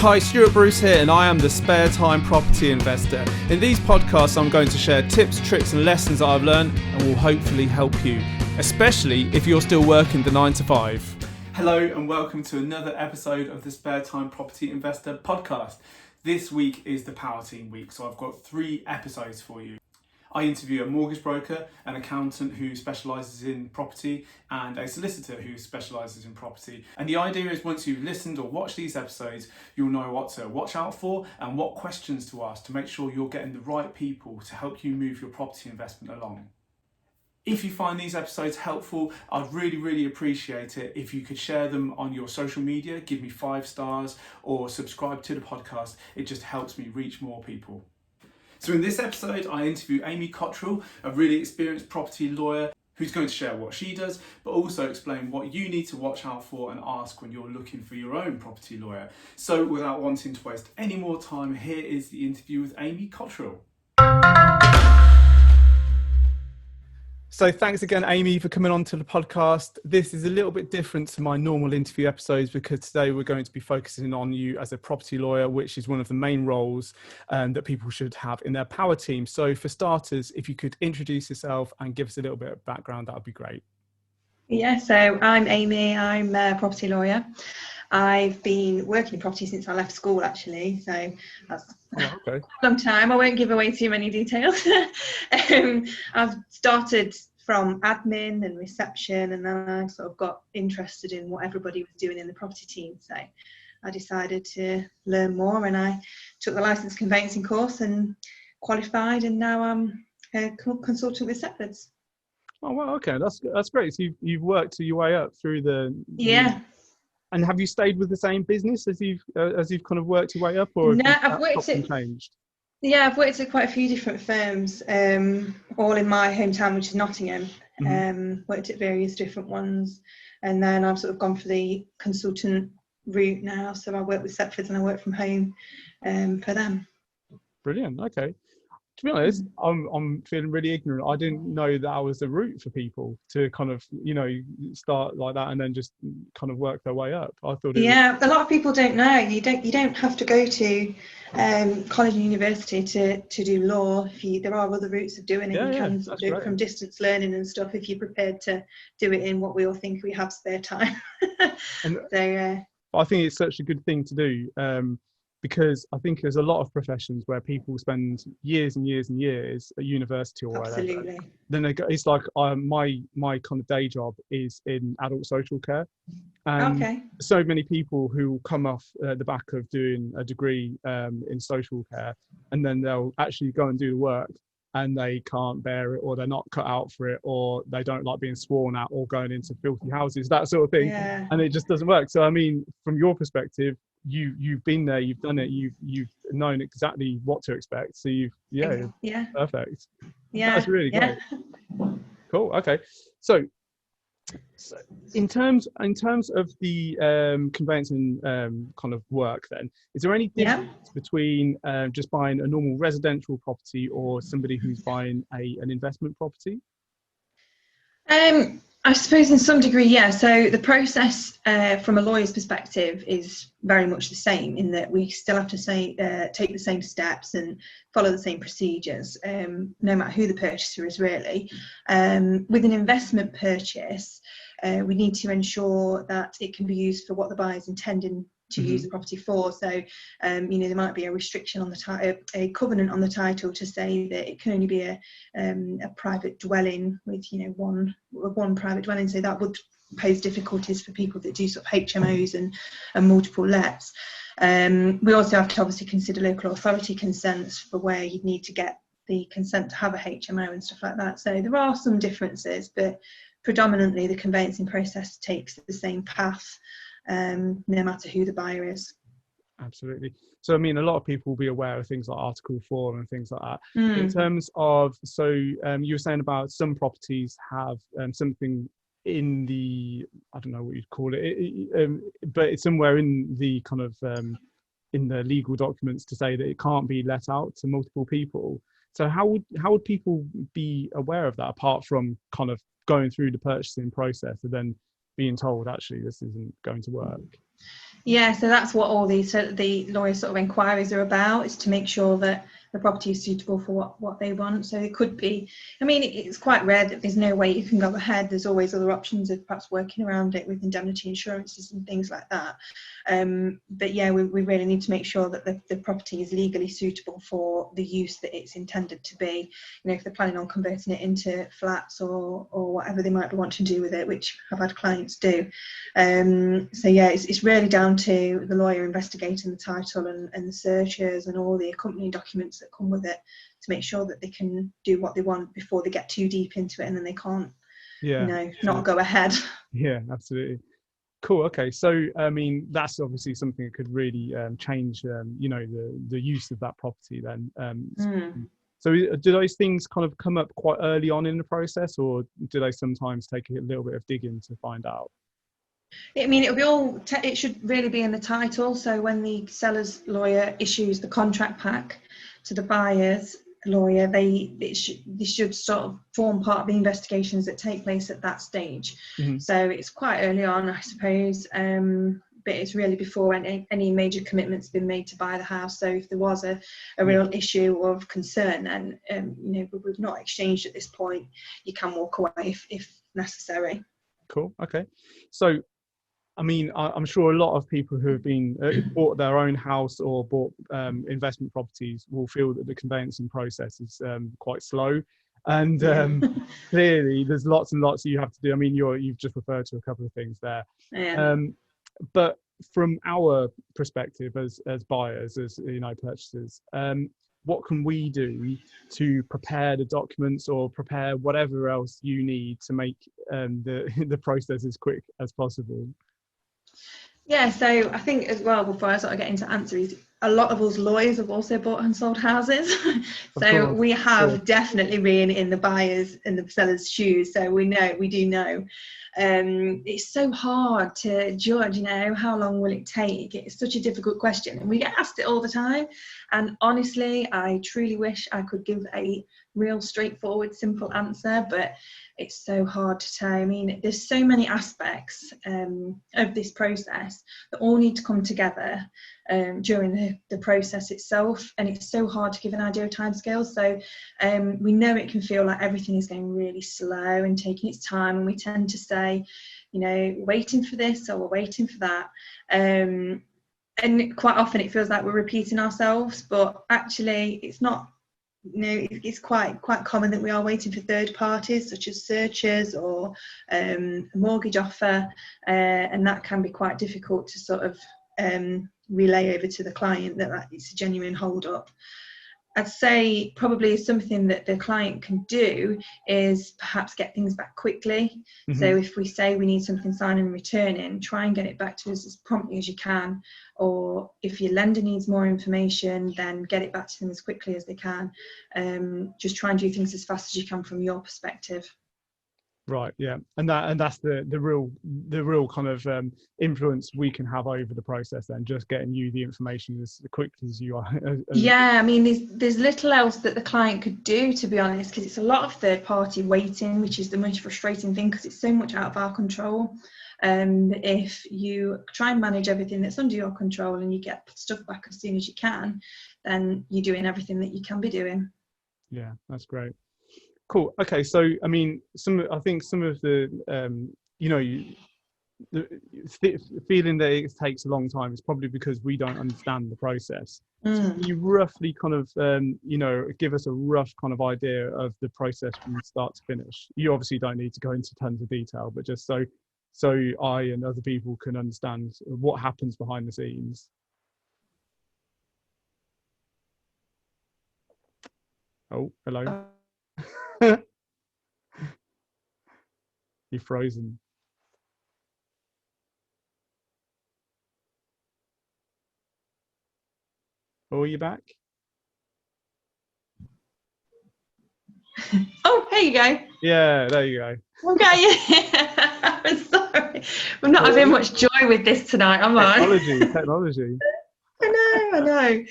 Hi, Stuart Bruce here, and I am the Spare Time Property Investor. In these podcasts, I'm going to share tips, tricks and lessons that I've learned and will hopefully help you, especially if you're still working the 9 to 5. Hello and welcome to another episode of the Spare Time Property Investor podcast. This week is the Power Team week, so I've got 3 episodes for you. I interview a mortgage broker, an accountant who specialises in property, and a solicitor who specialises in property. And the idea is once you've listened or watched these episodes, you'll know what to watch out for and what questions to ask to make sure you're getting the right people to help you move your property investment along. If you find these episodes helpful, I'd really appreciate it if you could share them on your social media, give me 5 stars or subscribe to the podcast. It just helps me reach more people. So in this episode, I interview Amy Cotterill, a really experienced property lawyer who's going to share what she does, but also explain what you need to watch out for and ask when you're looking for your own property lawyer. So without wanting to waste any more time, here is the interview with Amy Cotterill. So thanks again, Amy, for coming on to the podcast. This is a little bit different to my normal interview episodes because today we're going to be focusing on you as a property lawyer, which is one of the main roles that people should have in their power team. So for starters, if you could introduce yourself and give us a little bit of background, that would be great. Yeah, so I'm Amy, I'm a property lawyer. I've been working in property since I left school, actually, so that's a long time. I won't give away too many details. I've started from admin and reception, and then I sort of got interested in what everybody was doing in the property team, so I decided to learn more, and I took the licensed conveyancing course and qualified, and now I'm a consultant with Setfords. Oh, well, okay, that's great. So you've worked your way up through the... Yeah. And have you stayed with the same business as you've kind of worked your way up, or no, have you changed? Yeah, I've worked at quite a few different firms, all in my hometown, which is Nottingham. Worked at various different ones, and then I've sort of gone for the consultant route now. So I work with Setfords and I work from home for them. Brilliant. Okay. To be honest, I'm feeling really ignorant. I didn't know that was the route for people to kind of, start like that and then just kind of work their way up. I thought a lot of people don't know. You don't have to go to college and university to do law. There are other routes of doing it. You can do it from distance learning and stuff if you're prepared to do it in what we all think we have spare time. I think it's such a good thing to do. Because I think there's a lot of professions where people spend years and years and years at university or Absolutely. whatever. Then it's like my kind of day job is in adult social care. So many people who come off the back of doing a degree in social care, and then they'll actually go and do the work and they can't bear it, or they're not cut out for it, or they don't like being sworn at or going into filthy houses, that sort of thing. Yeah. And it just doesn't work. So I mean, from your perspective, you've been there, you've done it, you've known exactly what to expect. So perfect. Yeah, that's really great. Cool. Okay. So in terms of the conveyancing kind of work, then is there any difference between just buying a normal residential property or somebody who's buying an investment property? I suppose in some degree, yeah. So the process from a lawyer's perspective is very much the same in that we still have to take the same steps and follow the same procedures, no matter who the purchaser is really. With an investment purchase, we need to ensure that it can be used for what the buyer is intending to use the property for. So, there might be a restriction on a covenant on the title to say that it can only be a private dwelling with, one private dwelling. So that would pose difficulties for people that do sort of HMOs and multiple lets. We also have to obviously consider local authority consents for where you'd need to get the consent to have a HMO and stuff like that. So there are some differences, but predominantly the conveyancing process takes the same path, no matter who the buyer is. Absolutely. So I mean, a lot of people will be aware of things like Article 4 and things like that. In terms of, you were saying about some properties have something in the, I don't know what you'd call it, but it's somewhere in the kind of in the legal documents to say that it can't be let out to multiple people. So how would people be aware of that, apart from kind of going through the purchasing process and then being told actually this isn't going to work? Yeah, so that's what all the lawyer sort of inquiries are about, is to make sure that the property is suitable for what they want. So it could be, I mean, it's quite rare that there's no way you can go ahead. There's always other options of perhaps working around it with indemnity insurances and things like that. But yeah, we really need to make sure that the property is legally suitable for the use that it's intended to be. You know, if they're planning on converting it into flats or whatever they might want to do with it, which I've had clients do. So yeah, it's really down to the lawyer investigating the title and the searches and all the accompanying documents that come with it to make sure that they can do what they want before they get too deep into it and then they can't, Yeah, not go ahead. yeah, absolutely. Cool. Okay. So, I mean, that's obviously something that could really change, the use of that property then. So do those things kind of come up quite early on in the process, or do they sometimes take a little bit of digging to find out? I mean, it should really be in the title. So when the seller's lawyer issues the contract pack to the buyer's lawyer, they should sort of form part of the investigations that take place at that stage. Mm-hmm. So it's quite early on, I suppose, but it's really before any major commitments been made to buy the house. So if there was a real issue of concern, then we've not exchanged at this point, you can walk away if necessary. Cool. Okay. So, I mean, I'm sure a lot of people who have been bought their own house or bought investment properties will feel that the conveyancing process is quite slow, and clearly there's lots and lots you have to do. I mean, you've just referred to a couple of things there, but from our perspective as buyers, as purchasers, what can we do to prepare the documents or prepare whatever else you need to make the process as quick as possible? Yeah, so I think as well, before I sort of get into answers, a lot of us lawyers have also bought and sold houses. So we have definitely been in the buyers and the sellers' shoes. So we do know. It's so hard to judge, how long will it take? It's such a difficult question. And we get asked it all the time. And honestly, I truly wish I could give a real straightforward, simple answer, but it's so hard to tell. I mean, there's so many aspects of this process that all need to come together during the process itself, and it's so hard to give an idea of timescales. So we know it can feel like everything is going really slow and taking its time, and we tend to say, waiting for this or we're waiting for that. And quite often it feels like we're repeating ourselves, but actually it's not. It's quite common that we are waiting for third parties such as searchers or a mortgage offer, and that can be quite difficult to sort of relay over to the client that it's a genuine hold up. I'd say probably something that the client can do is perhaps get things back quickly. Mm-hmm. So if we say we need something signed and returning, try and get it back to us as promptly as you can. Or if your lender needs more information, then get it back to them as quickly as they can. Just try and do things as fast as you can from your perspective. Right, yeah, and that's the real kind of influence we can have over the process. Then just getting you the information as quickly as you are. Yeah, I mean, there's little else that the client could do, to be honest, because it's a lot of third party waiting, which is the most frustrating thing because it's so much out of our control. If you try and manage everything that's under your control and you get stuff back as soon as you can, then you're doing everything that you can be doing. Yeah, that's great. Cool. Okay, so I mean, I think some of the feeling that it takes a long time is probably because we don't understand the process. So can you roughly kind of give us a rough kind of idea of the process from start to finish? You obviously don't need to go into tons of detail, but just so I and other people can understand what happens behind the scenes. Oh, hello. You're frozen. Oh, are you back? Oh, here you go. Yeah, there you go. Okay. I'm sorry. I'm not having much joy with this tonight, am I? Technology. I know.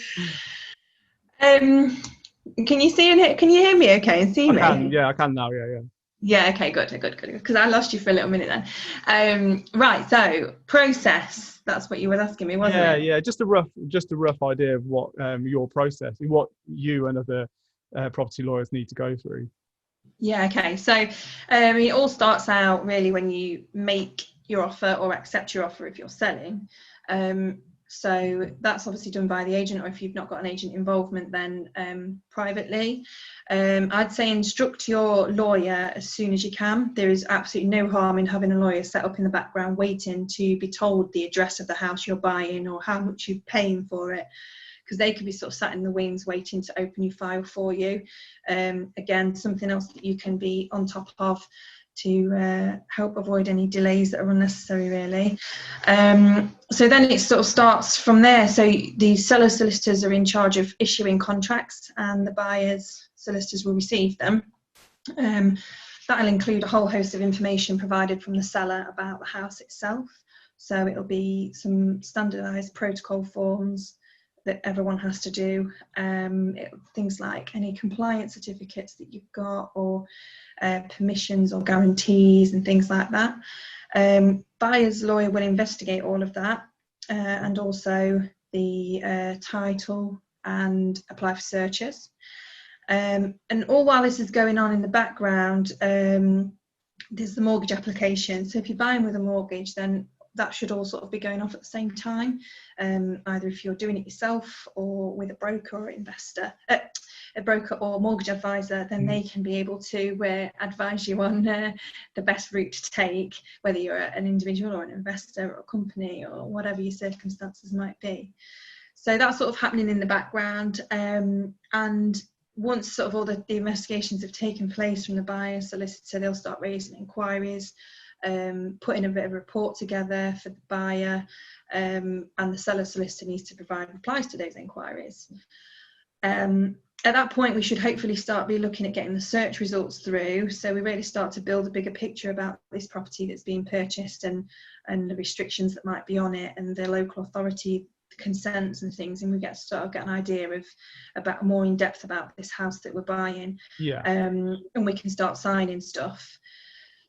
Can you see and can you hear me okay and see me? Yeah, I can now. Yeah. Yeah, okay, good, because I lost you for a little minute then. Right, so process, that's what you were asking me, wasn't it? Yeah, just a rough idea of what your process, what you and other property lawyers need to go through. Yeah, okay, so it all starts out really when you make your offer or accept your offer if you're selling. So that's obviously done by the agent, or if you've not got an agent involvement, then privately. I'd say instruct your lawyer as soon as you can. There is absolutely no harm in having a lawyer set up in the background waiting to be told the address of the house you're buying or how much you're paying for it, because they could be sort of sat in the wings waiting to open your file for you. Again, something else that you can be on top of to help avoid any delays that are unnecessary, really. So then it sort of starts from there. So the seller solicitors are in charge of issuing contracts, and the buyers solicitors will receive them. That'll include a whole host of information provided from the seller about the house itself. So it'll be some standardised protocol forms that everyone has to do, things like any compliance certificates that you've got, or permissions or guarantees and things like that. Buyer's lawyer will investigate all of that, and also the title, and apply for searches. And all while this is going on in the background, there's the mortgage application. So if you're buying with a mortgage, then that should all sort of be going off at the same time, either if you're doing it yourself or with a broker or investor, a broker or mortgage advisor, then they can be able to advise you on the best route to take, whether you're an individual or an investor or a company or whatever your circumstances might be. So that's sort of happening in the background, and once sort of all the investigations have taken place from the buyer solicitor, they'll start raising inquiries, putting a bit of a report together for the buyer, and the seller solicitor needs to provide replies to those inquiries. At that point, we should hopefully start looking at getting the search results through, so we really start to build a bigger picture about this property that's being purchased, and the restrictions that might be on it, and the local authority consents and things, and we get to sort of get an idea of about more in depth about this house that we're buying. And we can start signing stuff.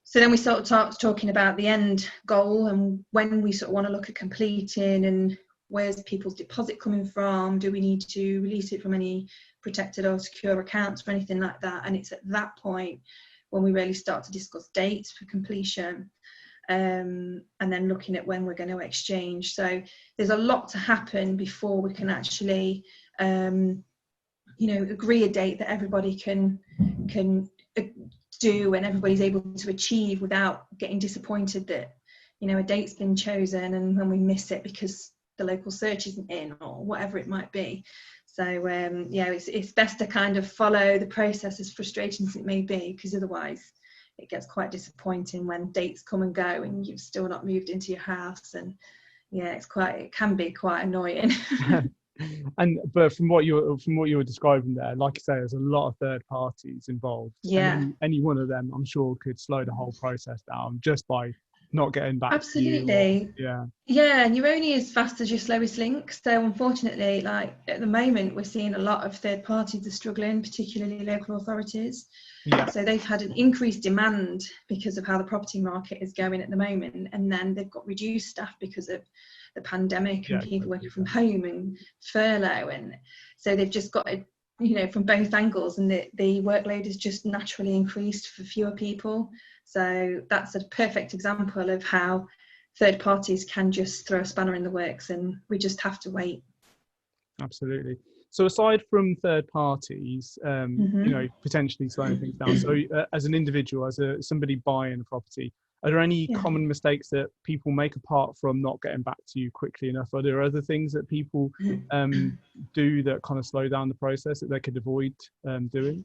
So then we sort of start talking about the end goal, and when we sort of want to look at completing, and where's people's deposit coming from, do we need to release it from any protected or secure accounts or anything like that. And it's at that point when we really start to discuss dates for completion, and then looking at when we're going to exchange. So there's a lot to happen before we can actually agree a date that everybody can do and everybody's able to achieve without getting disappointed that a date's been chosen and when we miss it because the local search isn't in or whatever it might be. So it's best to kind of follow the process, as frustrating as it may be, because otherwise it gets quite disappointing when dates come and go and you've still not moved into your house, and it can be quite annoying. But from what you were describing there, like I say, there's a lot of third parties involved. Yeah. And any one of them, I'm sure, could slow the whole process down just by not getting back Absolutely. to you. And you're only as fast as your slowest link. So unfortunately, like at the moment, we're seeing a lot of third parties are struggling, particularly local authorities. So they've had an increased demand because of how the property market is going at the moment, and then they've got reduced staff because of the pandemic and people working from home and furlough, and so they've just got it, from both angles, and the workload is just naturally increased for fewer people. So that's a perfect example of how third parties can just throw a spanner in the works, and we just have to wait. Absolutely. So aside from third parties, potentially slowing things down, so as an individual, as somebody buying a property, are there any common mistakes that people make apart from not getting back to you quickly enough? Are there other things that people do that kind of slow down the process that they could avoid doing?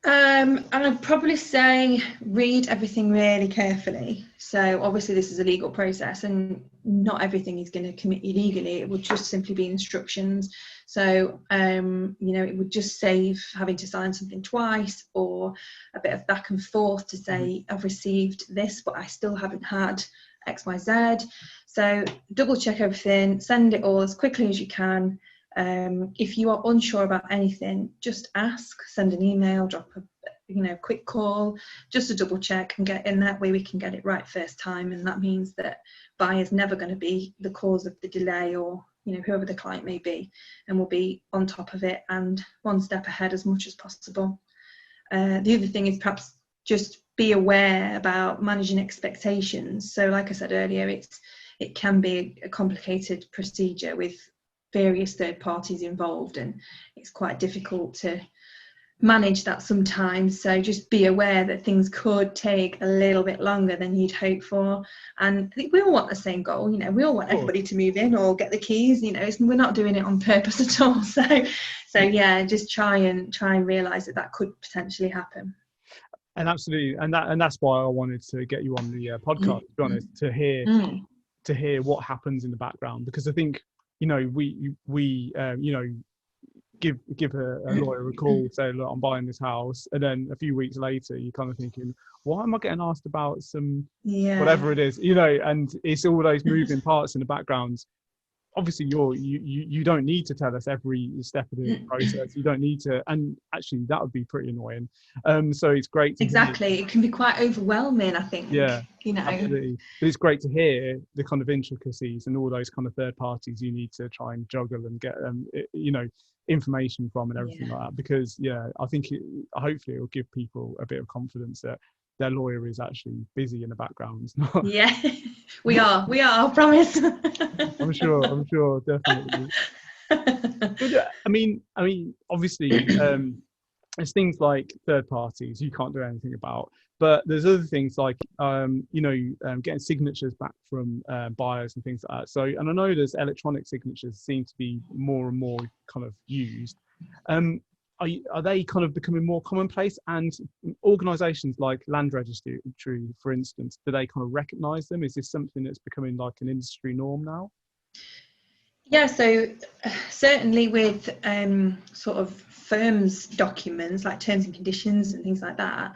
And I'd probably say read everything really carefully. So obviously this is a legal process and not everything is going to commit you legally. It would just simply be instructions. So, it would just save having to sign something twice or a bit of back and forth to say, I've received this, but I still haven't had X, Y, Z. So double check everything, send it all as quickly as you can. If you are unsure about anything, just ask, send an email, drop quick call just to double check and get in. That way we can get it right first time, and that means that buyer's never going to be the cause of the delay, or whoever the client may be, and we'll be on top of it and one step ahead as much as possible. The other thing is perhaps just be aware about managing expectations. So like I said earlier, it can be a complicated procedure with various third parties involved, and it's quite difficult to manage that sometimes. So just be aware that things could take a little bit longer than you'd hope for. And I think we all want the same goal. We all want everybody to move in or get the keys. We're not doing it on purpose at all. So yeah, just try and realise that could potentially happen. And absolutely, and that's why I wanted to get you on the podcast, to be honest, to hear what happens in the background, because I think we give a lawyer a call, say, look, I'm buying this house, and then a few weeks later you're kind of thinking, why am I getting asked about some whatever it is, and it's all those moving parts in the background. Obviously you don't need to tell us every step of the process. You don't need to, and actually that would be pretty annoying. So it's great to exactly hear. It can be quite overwhelming, I think. Absolutely. But it's great to hear the kind of intricacies and all those kind of third parties you need to try and juggle and get information from and everything like that, because I think hopefully it will give people a bit of confidence that their lawyer is actually busy in the background. we are, I promise. I'm sure, definitely. But, I mean obviously there's things like third parties you can't do anything about, but there's other things like getting signatures back from buyers and things like that. So, and I know there's electronic signatures seem to be more and more kind of used. Are they kind of becoming more commonplace? And organisations like Land Registry, for instance, do they kind of recognise them? Is this something that's becoming like an industry norm now? Yeah, so certainly with sort of firms' documents like terms and conditions and things like that,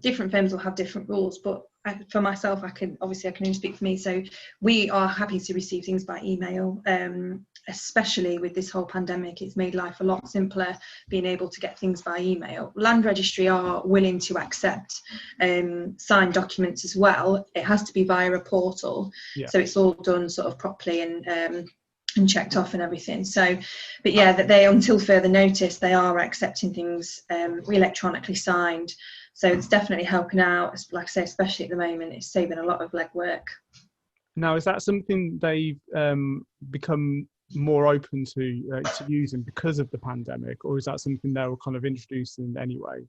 different firms will have different rules. But for myself, I can only speak for me. So we are happy to receive things by email, especially with this whole pandemic. It's made life a lot simpler being able to get things by email. Land Registry are willing to accept signed documents as well. It has to be via a portal, so it's all done sort of properly and checked off and everything. So, but yeah, that they, until further notice, they are accepting things electronically signed. So it's definitely helping out. Like I say, especially at the moment, it's saving a lot of legwork. Now, is that something they've become more open to using because of the pandemic, or is that something they were kind of introducing anyway?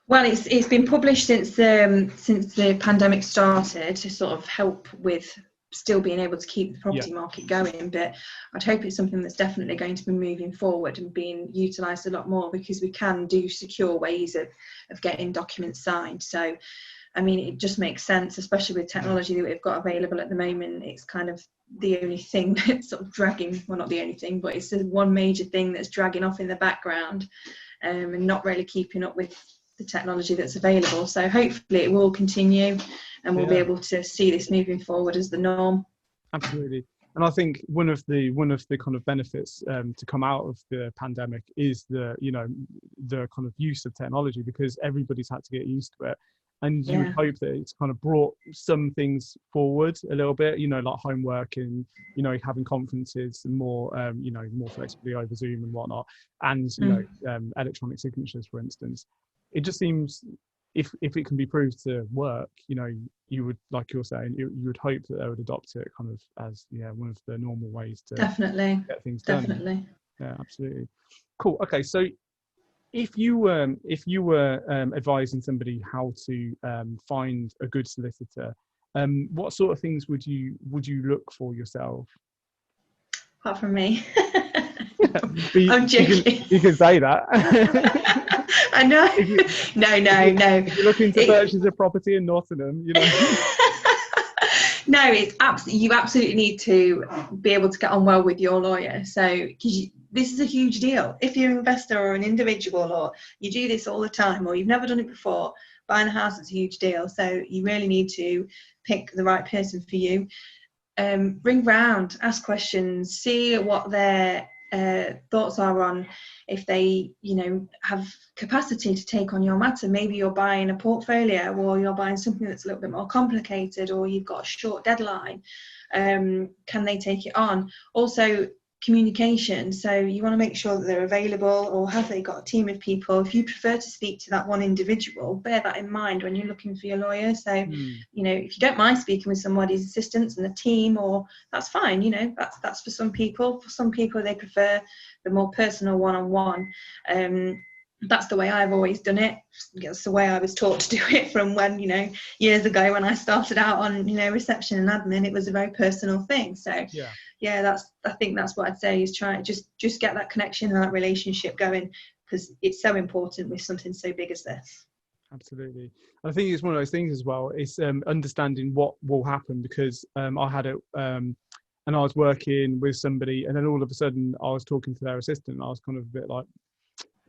Well, it's been published since the pandemic started to sort of help with still being able to keep the property market going, but I'd hope it's something that's definitely going to be moving forward and being utilised a lot more, because we can do secure ways of getting documents signed. So I mean, it just makes sense, especially with technology that we've got available at the moment. It's kind of the only thing that's sort of dragging, well, not the only thing, but it's the one major thing that's dragging off in the background, and not really keeping up with the technology that's available. So hopefully it will continue, and we'll be able to see this moving forward as the norm. Absolutely. And I think one of the kind of benefits to come out of the pandemic is the kind of use of technology, because everybody's had to get used to it. And you would hope that it's kind of brought some things forward a little bit, like homework and, having conferences and more, more flexibly over Zoom and whatnot. And, electronic signatures, for instance. It just seems if it can be proved to work, you would, like you're saying, you would hope that they would adopt it kind of as, one of the normal ways to get things done. Definitely. Yeah, absolutely. Cool. Okay. So if you were advising somebody how to find a good solicitor, what sort of things would you look for yourself? Apart from me. I'm joking. You can say that. I know. No. If you're looking to purchase a property in Nottingham, No, it's absolutely, you absolutely need to be able to get on well with your lawyer. So, because this is a huge deal. If you're an investor or an individual, or you do this all the time, or you've never done it before, buying a house is a huge deal. So you really need to pick the right person for you. Ring round, ask questions, see what their thoughts are on if they, have capacity to take on your matter. Maybe you're buying a portfolio, or you're buying something that's a little bit more complicated, or you've got a short deadline. Can they take it on? Also, communication. So you want to make sure that they're available, or have they got a team of people? If you prefer to speak to that one individual, bear that in mind when you're looking for your lawyer. So if you don't mind speaking with somebody's assistants and the team, or that's fine, that's for some people. For some people, they prefer the more personal one-on-one. That's the way I've always done it. That's the way I was taught to do it from when, years ago when I started out on, reception and admin. It was a very personal thing. So I think that's what I'd say, is try just get that connection and that relationship going, because it's so important with something so big as this. Absolutely. I think it's one of those things as well. It's understanding what will happen, because I had it and I was working with somebody, and then all of a sudden I was talking to their assistant, and I was kind of a bit like,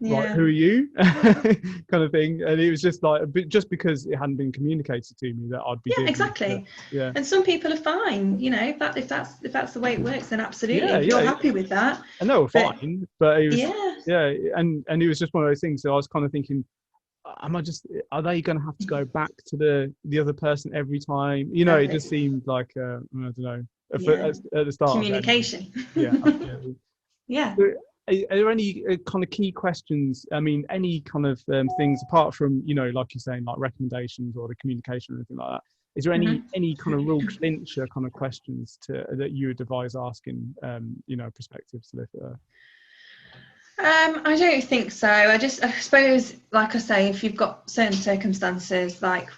right, who are you? kind of thing. And it was just like, just because it hadn't been communicated to me that I'd be doing exactly. Yeah. And some people are fine, if that's the way it works, then absolutely. If you're happy with that. And they were fine, but it was and it was just one of those things. So I was kind of thinking, are they going to have to go back to the other person every time? It just seemed like I don't know, at the start, communication. Absolutely. So, are there any kind of key questions? I mean, any kind of things apart from, like you're saying, like recommendations or the communication or anything like that? Is there any kind of real clincher kind of questions that you would advise asking, prospective solicitor? I don't think so. I suppose, like I say, if you've got certain circumstances, like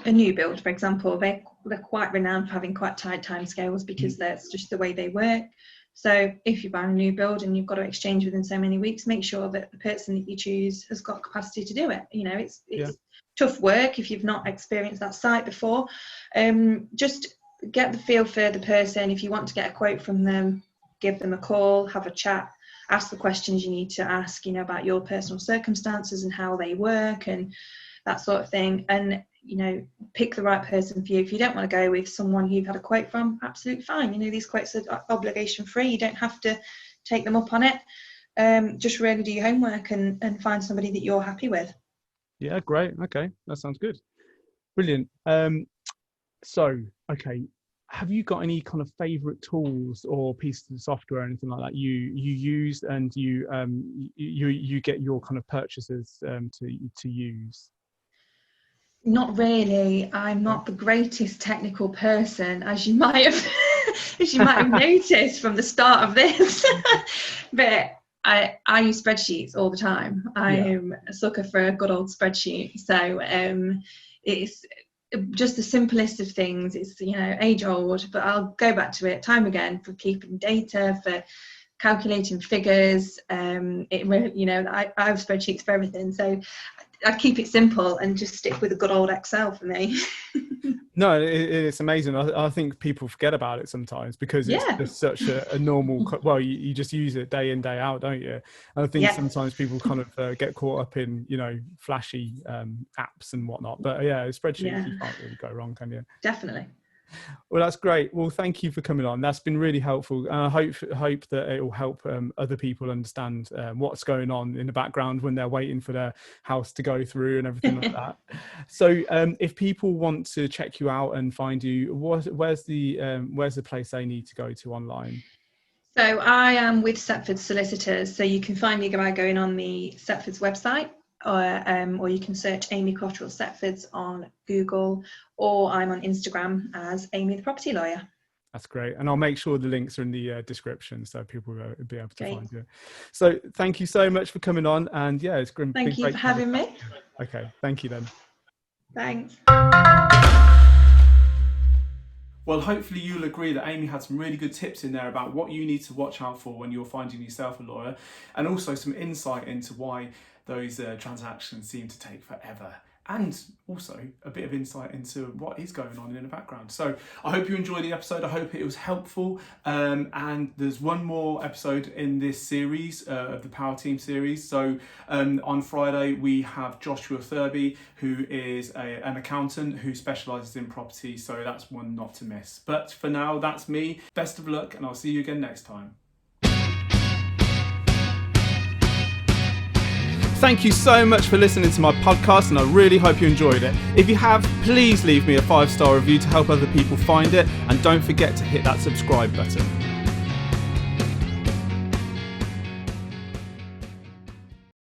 a new build, for example, they're quite renowned for having quite tight timescales, because that's just the way they work. So if you buy a new build and you've got to exchange within so many weeks, make sure that the person that you choose has got capacity to do it. It's tough work if you've not experienced that site before. Just get the feel for the person. If you want to get a quote from them, give them a call, have a chat, ask the questions you need to ask, about your personal circumstances and how they work and that sort of thing. And pick the right person for you. If you don't want to go with someone you've had a quote from, absolutely fine. These quotes are obligation free. You don't have to take them up on it. Just really do your homework and find somebody that you're happy with. Yeah, great. Okay, that sounds good. Brilliant. So, okay, have you got any kind of favorite tools or pieces of software or anything like that you use and you get your kind of purchases to use? Not really. I'm not the greatest technical person, as you might have noticed from the start of this. But I use spreadsheets all the time. I am a sucker for a good old spreadsheet. So it's just the simplest of things. It's age old, but I'll go back to it time again for keeping data, for calculating figures. It really, I have spreadsheets for everything. So I keep it simple and just stick with a good old Excel for me. No, it's amazing. I think people forget about it sometimes because it's just such a normal, well, you just use it day in, day out, don't you? And I think sometimes people kind of get caught up in, flashy apps and whatnot. But spreadsheets, you can't really go wrong, can you? Definitely. Well, that's great. Well, thank you for coming on. That's been really helpful. I hope that it will help other people understand what's going on in the background when they're waiting for their house to go through and everything like that. So if people want to check you out and find you, where's the place they need to go to online? So I am with Setford Solicitors. So you can find me by going on the Setford's website. Or you can search Amy Cotterill Setfords on Google, or I'm on Instagram as Amy the Property Lawyer. That's great. And I'll make sure the links are in the description so people will be able to find you. So thank you so much for coming on. And it's been great. Thank you for having me. Okay. Thank you then. Thanks. Well, hopefully you'll agree that Amy had some really good tips in there about what you need to watch out for when you're finding yourself a lawyer, and also some insight into why those transactions seem to take forever, and also a bit of insight into what is going on in the background. So I hope you enjoyed the episode. I hope it was helpful. And there's one more episode in this series of the Power Team series. So on Friday, we have Joshua Thurby, who is an accountant who specialises in property. So that's one not to miss. But for now, that's me. Best of luck, and I'll see you again next time. thank you so much for listening to my podcast, and I really hope you enjoyed it. If you have, please leave me a 5-star review to help other people find it, and don't forget to hit that subscribe button.